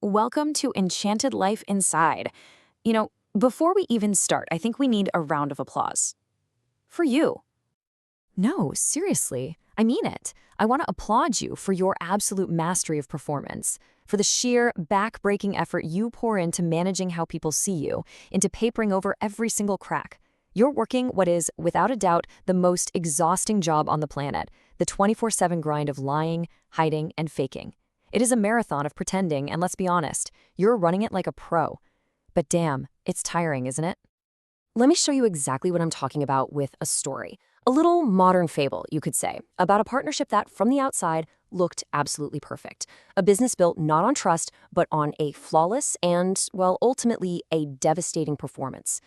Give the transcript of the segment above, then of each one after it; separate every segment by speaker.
Speaker 1: Welcome to Enchanted Life Inside. Before we even start, I think we need a round of applause. For you.
Speaker 2: No, seriously, I mean it. I want to applaud you for your absolute mastery of performance, for the sheer, back-breaking effort you pour into managing how people see you, into papering over every single crack. You're working what is, without a doubt, the most exhausting job on the planet, the 24/7 grind of lying, hiding, and faking. It is a marathon of pretending, and let's be honest, you're running it like a pro. But damn, it's tiring, isn't it? Let me show you exactly what I'm talking about with a story. A little modern fable, you could say, about a partnership that, from the outside, looked absolutely perfect. A business built not on trust, but on a flawless and, well, ultimately a devastating performance.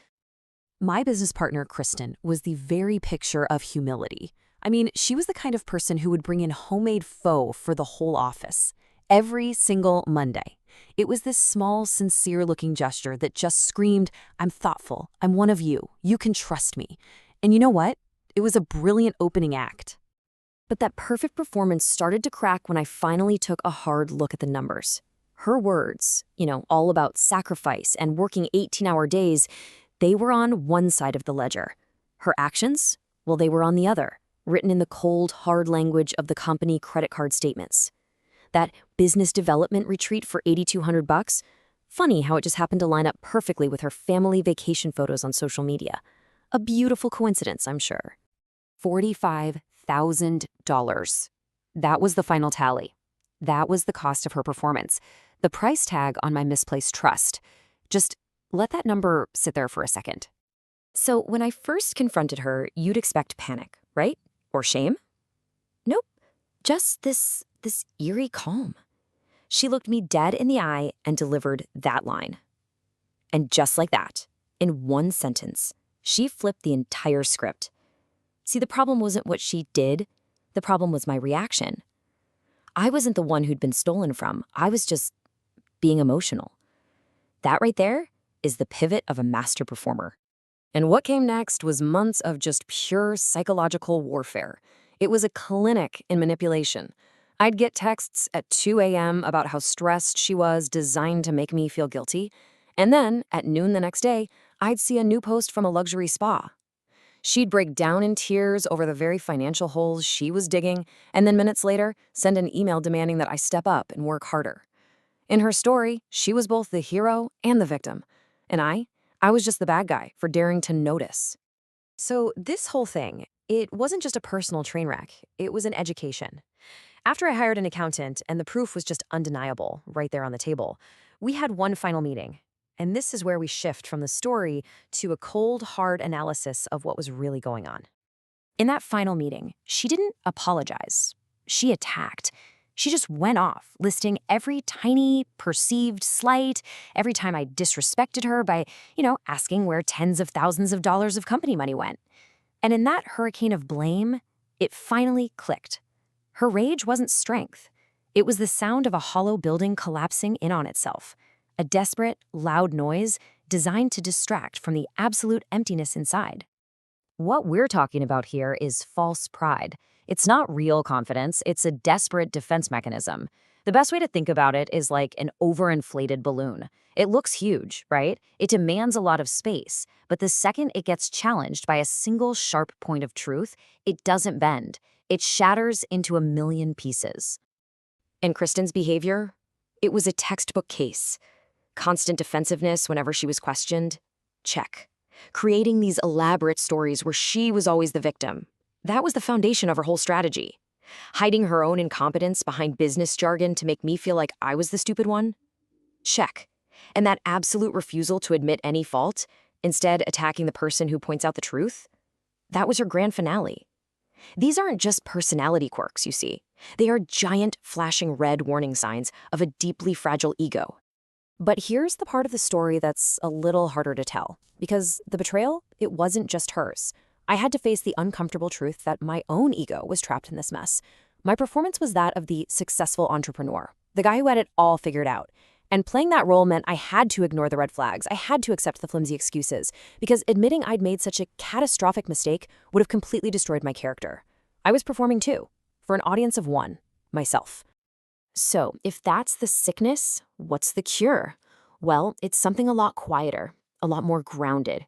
Speaker 2: My business partner, Kristen, was the very picture of humility. I mean, she was the kind of person who would bring in homemade pho for the whole office. Every single Monday. It was this small, sincere-looking gesture that just screamed, I'm thoughtful, I'm one of you, you can trust me. And you know what? It was a brilliant opening act. But that perfect performance started to crack when I finally took a hard look at the numbers. Her words, all about sacrifice and working 18-hour days, they were on one side of the ledger. Her actions? Well, they were on the other, written in the cold, hard language of the company credit card statements. That business development retreat for $8,200? Funny how it just happened to line up perfectly with her family vacation photos on social media. A beautiful coincidence, I'm sure. $45,000. That was the final tally. That was the cost of her performance. The price tag on my misplaced trust. Just let that number sit there for a second. So when I first confronted her, you'd expect panic, right? Or shame? Nope. Just this eerie calm. She looked me dead in the eye and delivered that line. And just like that, in one sentence, she flipped the entire script. See, the problem wasn't what she did. The problem was my reaction. I wasn't the one who'd been stolen from. I was just being emotional. That right there is the pivot of a master performer. And what came next was months of just pure psychological warfare. It was a clinic in manipulation. I'd get texts at 2 a.m. about how stressed she was, designed to make me feel guilty. And then, at noon the next day, I'd see a new post from a luxury spa. She'd break down in tears over the very financial holes she was digging, and then minutes later, send an email demanding that I step up and work harder. In her story, she was both the hero and the victim. And I was just the bad guy for daring to notice. So this whole thing, it wasn't just a personal train wreck, it was an education. After I hired an accountant and the proof was just undeniable, right there on the table, we had one final meeting. And this is where we shift from the story to a cold, hard analysis of what was really going on. In that final meeting, she didn't apologize. She attacked. She just went off, listing every tiny, perceived slight, every time I disrespected her by, asking where tens of thousands of dollars of company money went. And in that hurricane of blame, it finally clicked. Her rage wasn't strength. It was the sound of a hollow building collapsing in on itself. A desperate, loud noise designed to distract from the absolute emptiness inside. What we're talking about here is false pride. It's not real confidence, it's a desperate defense mechanism. The best way to think about it is like an overinflated balloon. It looks huge, right? It demands a lot of space, but the second it gets challenged by a single sharp point of truth, it doesn't bend. It shatters into a million pieces. And Kristen's behavior? It was a textbook case. Constant defensiveness whenever she was questioned? Check. Creating these elaborate stories where she was always the victim. That was the foundation of her whole strategy. Hiding her own incompetence behind business jargon to make me feel like I was the stupid one? Check. And that absolute refusal to admit any fault, instead attacking the person who points out the truth? That was her grand finale. These aren't just personality quirks, you see. They are giant, flashing red warning signs of a deeply fragile ego. But here's the part of the story that's a little harder to tell, because the betrayal, it wasn't just hers. I had to face the uncomfortable truth that my own ego was trapped in this mess. My performance was that of the successful entrepreneur, the guy who had it all figured out. And playing that role meant I had to ignore the red flags. I had to accept the flimsy excuses, because admitting I'd made such a catastrophic mistake would have completely destroyed my character. I was performing too, for an audience of one, myself.
Speaker 1: So, if that's the sickness, what's the cure? Well, it's something a lot quieter, a lot more grounded.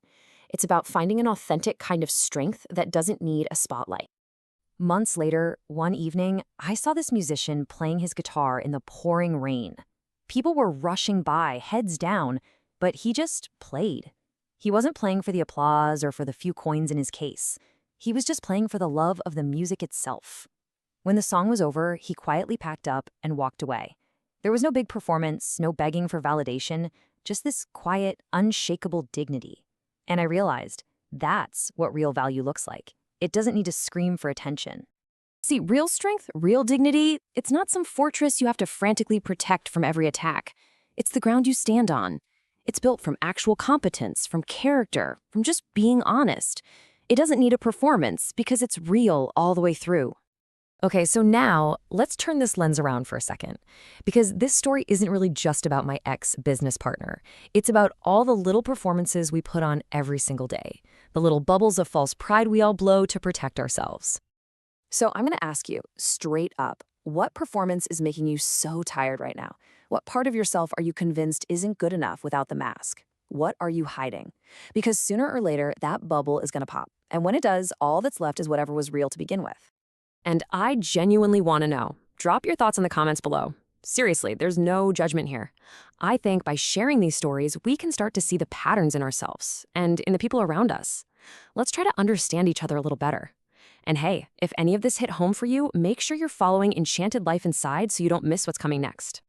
Speaker 1: It's about finding an authentic kind of strength that doesn't need a spotlight. Months later, one evening, I saw this musician playing his guitar in the pouring rain. People were rushing by, heads down, but he just played. He wasn't playing for the applause or for the few coins in his case. He was just playing for the love of the music itself. When the song was over, he quietly packed up and walked away. There was no big performance, no begging for validation, just this quiet, unshakable dignity. And I realized that's what real value looks like. It doesn't need to scream for attention. See, real strength, real dignity, it's not some fortress you have to frantically protect from every attack. It's the ground you stand on. It's built from actual competence, from character, from just being honest. It doesn't need a performance because it's real all the way through. Okay, so now let's turn this lens around for a second, because this story isn't really just about my ex-business partner. It's about all the little performances we put on every single day, the little bubbles of false pride we all blow to protect ourselves. So I'm going to ask you straight up, what performance is making you so tired right now? What part of yourself are you convinced isn't good enough without the mask? What are you hiding? Because sooner or later, that bubble is going to pop. And when it does, all that's left is whatever was real to begin with. And I genuinely want to know. Drop your thoughts in the comments below. Seriously, there's no judgment here. I think by sharing these stories, we can start to see the patterns in ourselves and in the people around us. Let's try to understand each other a little better. And hey, if any of this hit home for you, make sure you're following Enchanted Life Inside so you don't miss what's coming next.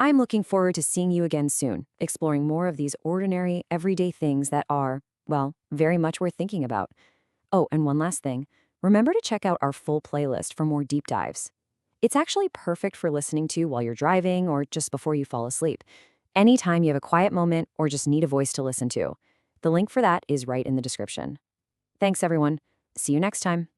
Speaker 1: I'm looking forward to seeing you again soon, exploring more of these ordinary, everyday things that are, well, very much worth thinking about. Oh, and one last thing. Remember to check out our full playlist for more deep dives. It's actually perfect for listening to while you're driving or just before you fall asleep. Anytime you have a quiet moment or just need a voice to listen to. The link for that is right in the description. Thanks, everyone. See you next time.